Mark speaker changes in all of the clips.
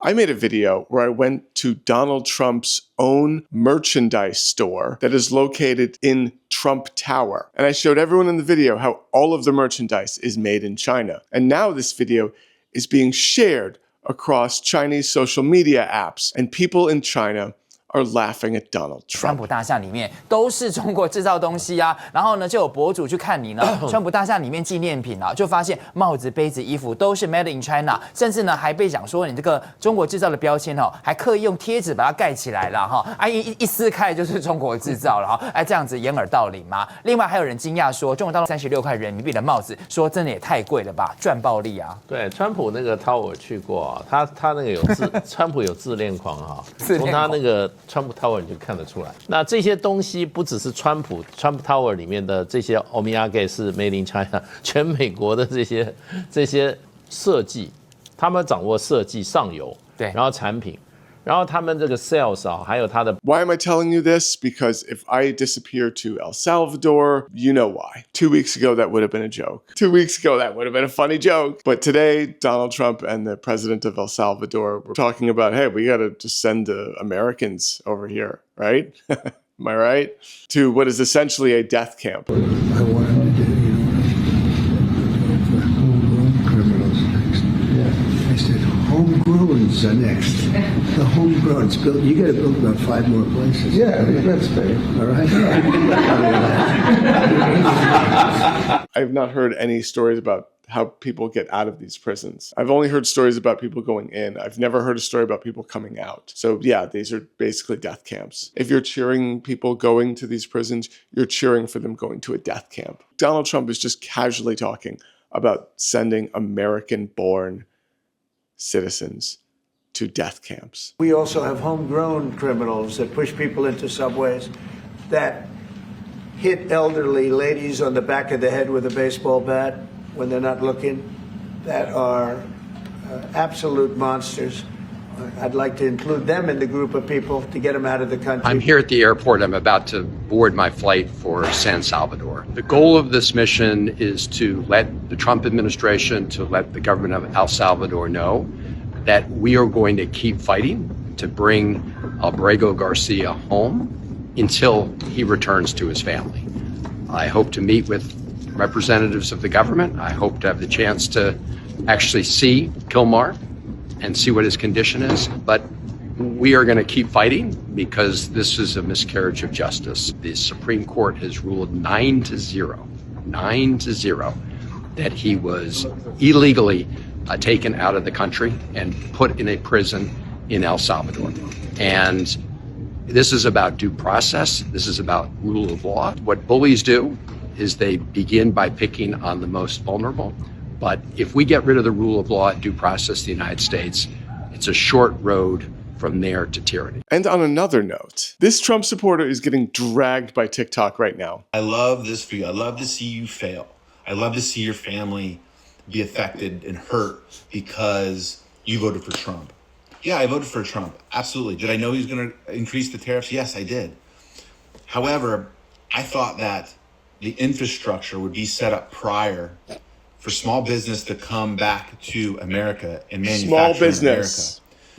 Speaker 1: I made a video where I went to Donald Trump's own merchandise store that is located in Trump Tower. And I showed everyone in the video how all of the merchandise is made in China. And now this video is being shared across Chinese social media apps, and people in China are laughing at Donald Trump.
Speaker 2: 川普大厦里面都是中国制造东西啊，然后呢，就有博主去看你呢，川普大厦里面纪念品啊，就发现帽子、杯子、衣服都是 Made in China， 甚至呢还被讲说你这个中国制造的标签哦，还刻意用贴纸把它盖起来了哈，一撕开就是中国制造了哈，这样子掩耳盗铃吗？另外还有人惊讶说，中国大陆36块人民币的帽子，说真的也太贵了吧，赚暴利啊！
Speaker 3: 对，川普那个Tower去过，他那个有川普有自恋狂哈，从他那个川普 Tower 你就看得出来。那这些东西不只是川普 Tower 里面的这些 omiyage 是 Made in China， 全美国的这些设计，他们掌握设计上游，对，然后产品。然后他们这个 sales 啊，还有他的
Speaker 1: Why am I telling you this? Because if I disappear to El Salvador, you know why. 2 weeks ago, that would have been a joke. 2 weeks ago, that would have been a funny joke. But today, Donald Trump and the president of El Salvador were talking about, hey, we got to just send Americans over here, right? Am I right? To what is essentially a death camp.
Speaker 4: I want him to do, homegrown criminals next. I said, homegrown's are next. The homegrown's built. You got to build about 5 more places. Yeah, that's fair. All right.
Speaker 1: I've not heard any stories about how people get out of these prisons. I've only heard stories about people going in. I've never heard a story about people coming out. So yeah, these are basically death camps. If you're cheering people going to these prisons, you're cheering for them going to a death camp. Donald Trump is just casually talking about sending American-born citizens to death camps.
Speaker 5: We also have homegrown criminals that push people into subways, that hit elderly ladies on the back of the head with a baseball bat when they're not looking, that are absolute monsters. I'd like to include them in the group of people to get them out of the country.
Speaker 6: I'm here at the airport. I'm about to board my flight for San Salvador. The goal of this mission is to let the Trump administration, to let the government of El Salvador know that we are going to keep fighting to bring Abrego Garcia home until he returns to his family. I hope to meet with representatives of the government. I hope to have the chance to actually see Kilmar and see what his condition is. But we are going to keep fighting because this is a miscarriage of justice. The Supreme Court has ruled 9-0 that he was illegally taken out of the country and put in a prison in El Salvador. And this is about due process. This is about rule of law. What bullies do is they begin by picking on the most vulnerable. But if we get rid of the rule of law and due process in the United States, it's a short road from there to tyranny.
Speaker 1: And on another note, this Trump supporter is getting dragged by TikTok right now.
Speaker 7: I love this for you. I love to see you fail. I love to see your family be affected and hurt because you voted for Trump. Yeah, I voted for Trump. Absolutely. Did I know he was going to increase the tariffs? Yes, I did. However, I thought that the infrastructure would be set up prior for small business to come back to America and manufacture in America.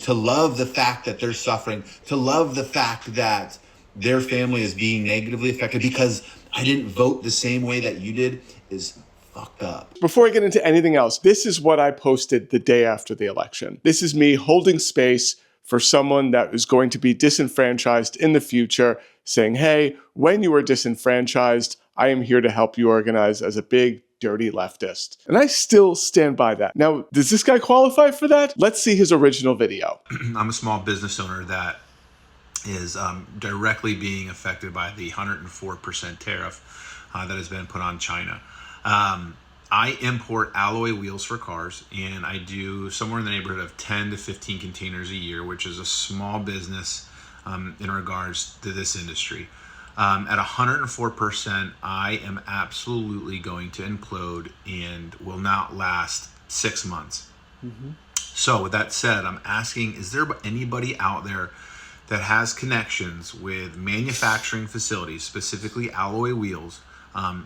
Speaker 7: To love the fact that they're suffering, to love the fact that their family is being negatively affected because I didn't vote the same way that you did is fucked up.
Speaker 1: Before I get into anything else, this is what I posted the day after the election. This is me holding space for someone that is going to be disenfranchised in the future, saying, hey, when you are disenfranchised, I am here to help you organize as a big, dirty leftist. And I still stand by that. Now, does this guy qualify for that? Let's see his original video.
Speaker 8: I'm a small business owner that is directly being affected by the 104% tariff that has been put on China. I import alloy wheels for cars, and I do somewhere in the neighborhood of 10 to 15 containers a year, which is a small business in regards to this industry. At 104%, I am absolutely going to implode and will not last 6 months. Mm-hmm. So with that said, I'm asking, is there anybody out there that has connections with manufacturing facilities, specifically alloy wheels,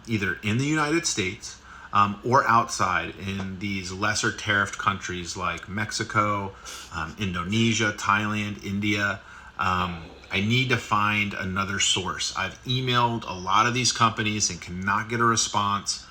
Speaker 8: either in the United States or outside in these lesser tariffed countries like Mexico, Indonesia, Thailand, India. I need to find another source. I've emailed a lot of these companies and cannot get a response.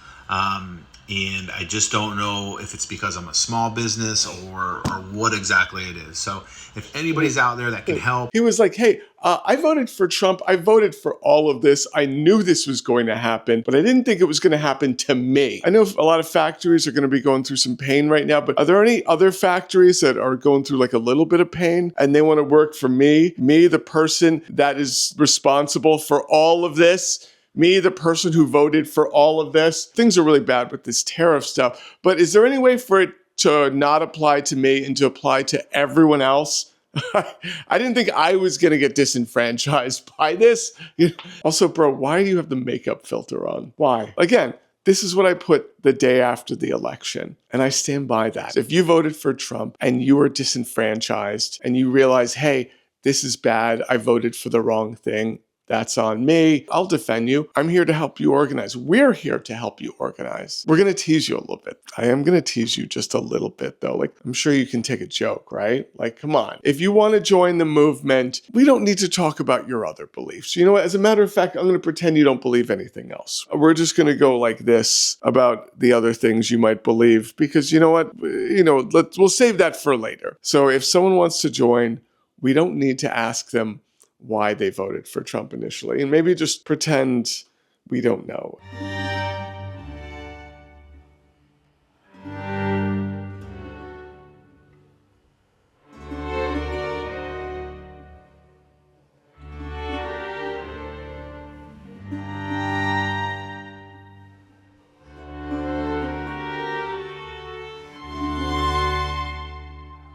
Speaker 8: And I just don't know if it's because I'm a small business or what exactly it is. So if anybody's out there that can help.
Speaker 1: He was like, hey, I voted for Trump. I voted for all of this. I knew this was going to happen, but I didn't think it was going to happen to me. I know a lot of factories are going to be going through some pain right now, but are there any other factories that are going through like a little bit of pain and they want to work for me, the person that is responsible for all of this? Me, the person who voted for all of this. Things are really bad with this tariff stuff, but is there any way for it to not apply to me and to apply to everyone else? I didn't think I was going to get disenfranchised by this. Also, bro, why do you have the makeup filter on? Why? Again, this is what I put the day after the election, and I stand by that. If you voted for Trump and you were disenfranchised and you realize, hey, this is bad, I voted for the wrong thing, that's on me. I'll defend you. I'm here to help you organize. We're here to help you organize. We're going to tease you a little bit. I am going to tease you just a little bit, though. Like, I'm sure you can take a joke, right? Like, come on. If you want to join the movement, we don't need to talk about your other beliefs. You know what? As a matter of fact, I'm going to pretend you don't believe anything else. We're just going to go like this about the other things you might believe, because you know what? We'll save that for later. So if someone wants to join, we don't need to ask them why they voted for Trump initially, and maybe just pretend we don't know.